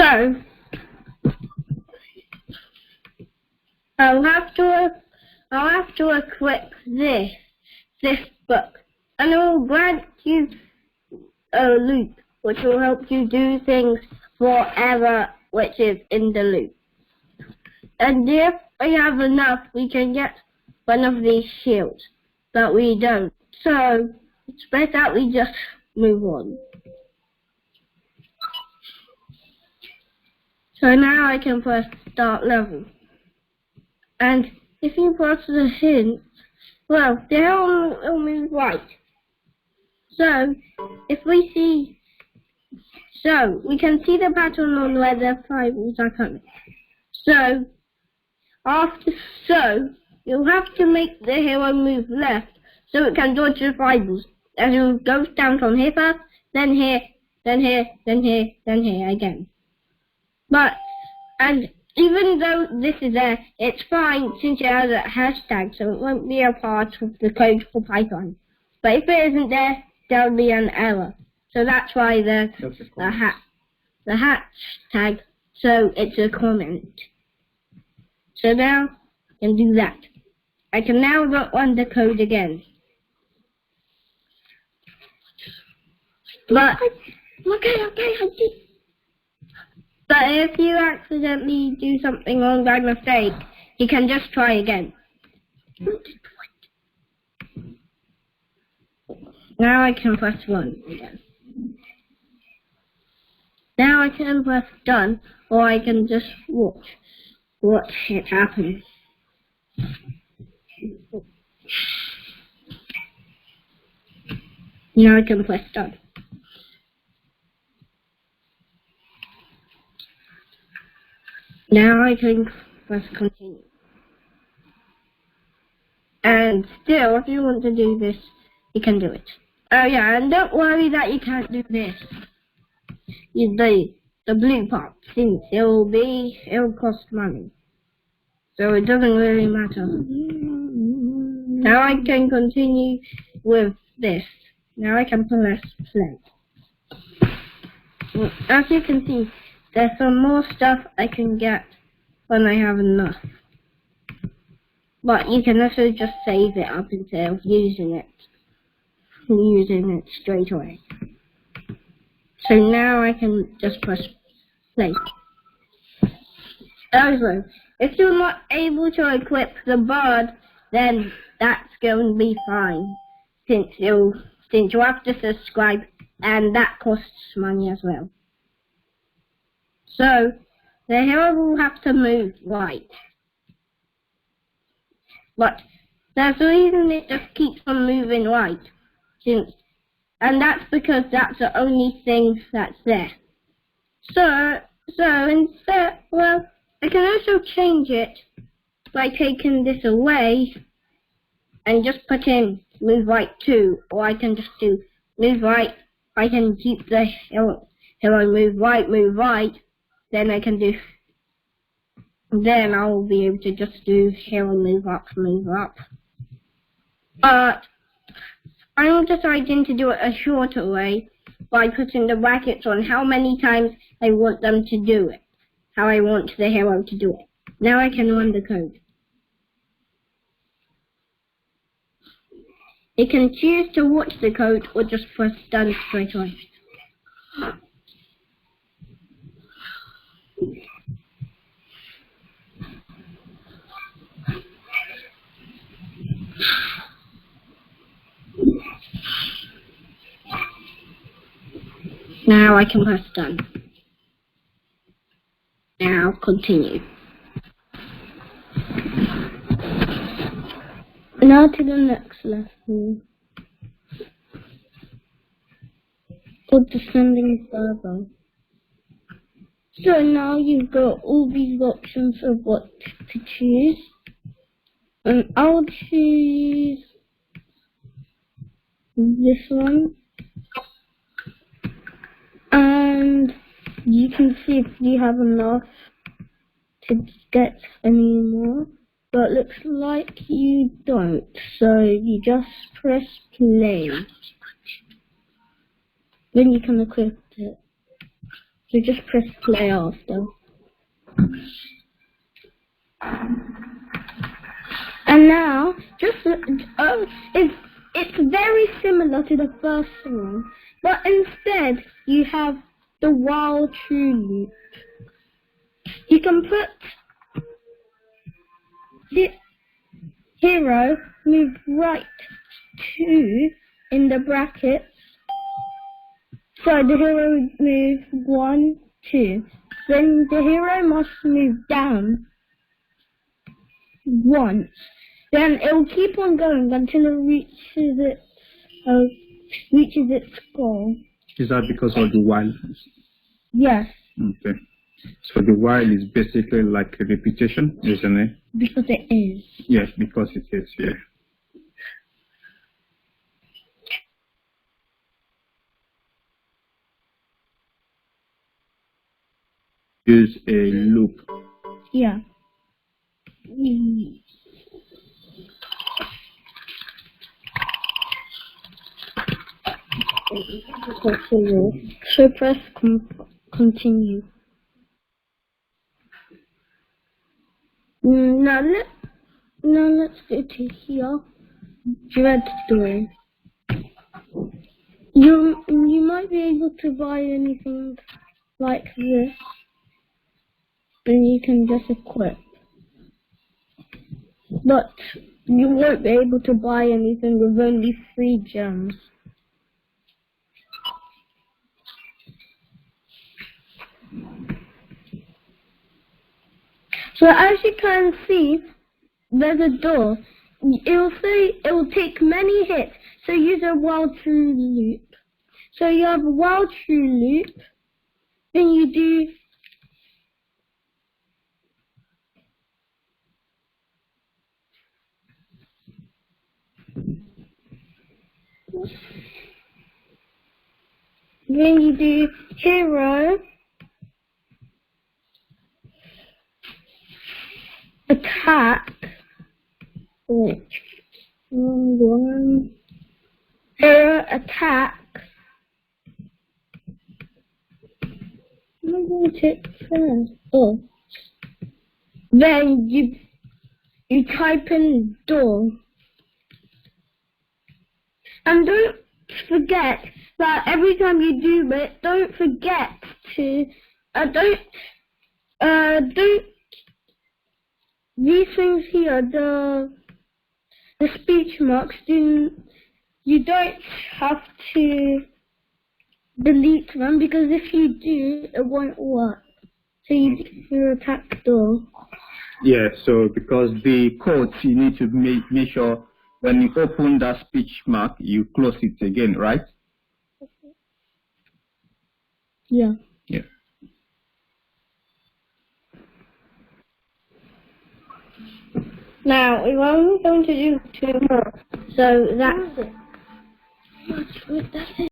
So I'll have to equip this book, and it will grant you a loop, which will help you do things forever, which is in the loop. And if we have enough, we can get one of these shields, but we don't. So it's best that we just move on. So now I can press start level. And if you press the hint, well, the arrow will move right. So if we see, so we can see the pattern on where the fibles are coming. So you'll have to make the hero move left so it can dodge the fibles. And it goes down from here first, then here, then here, then here, then here again. And even though this is there, it's fine since it has a hashtag, so it won't be a part of the code for Python. But if it isn't there, there'll be an error. So that's why the hashtag, so it's a comment. So now I can do that. I can now run the code again. But okay, I did. But if you accidentally do something wrong by mistake, you can just try again. Now I can press 1 again. Now I can press done, or I can just watch it happen. Now I can press done. Now I can press continue. And still, if you want to do this, you can do it. Oh yeah, and don't worry that you can't do this. The blue part, since it'll cost money. So it doesn't really matter. Now I can continue with this. Now I can press play. As you can see, there's some more stuff I can get when I have enough. But you can also just save it up instead of using it straight away. So now I can just press play. Also, if you're not able to equip the bird, then that's going to be fine, since you have to subscribe, and that costs money as well. So the hero will have to move right. But there's a reason it just keeps on moving right, and that's because that's the only thing that's there. So instead, well, I can also change it by taking this away and just put in move right 2, or I can just do move right. I can keep the hero move right. Then I can do. Then I'll be able to just do hero move up. But I'm deciding to do it a shorter way by putting the brackets on how many times I want them to do it. How I want the hero to do it. Now I can run the code. You can choose to watch the code or just press done straight away. Now I can press done. Now continue. Now to the next lesson. Called descending further. So now you've got all these options of what to choose. And I'll choose this one. And you can see if you have enough to get any more. But looks like you don't. So you just press play. Then you can equip it. So just press play after. And now, it's very similar to the first one, but instead you have the while true loop. You can put the hero move right 2 in the brackets. So the hero would move 1, 2. Then the hero must move down once. Then it will keep on going until it reaches its goal. Is that because of the while? Yes. Okay. So the while is basically like a repetition, isn't it? Because it is. Yes, because it is, yeah. Use a loop. Yeah. So press continue. Now let's go to here. Dread story. You might be able to buy anything like this, and you can just equip. But you won't be able to buy anything with only 3 gems. So as you can see, there's a door. It will say it will take many hits, so use a while true loop. So you have a while true loop, then you do hero attack. Hero attack. I'm going to check first. Oh. Then you type in door. And don't forget that every time you do it, don't forget to don't these things here, the speech marks, you don't have to delete them, because if you do, it won't work. So you attack door. Yeah, so because the codes, you need to make sure when you open that speech mark, you close it again, right? Yeah. Yeah. Now, we're only going to do 2 more. So that's it.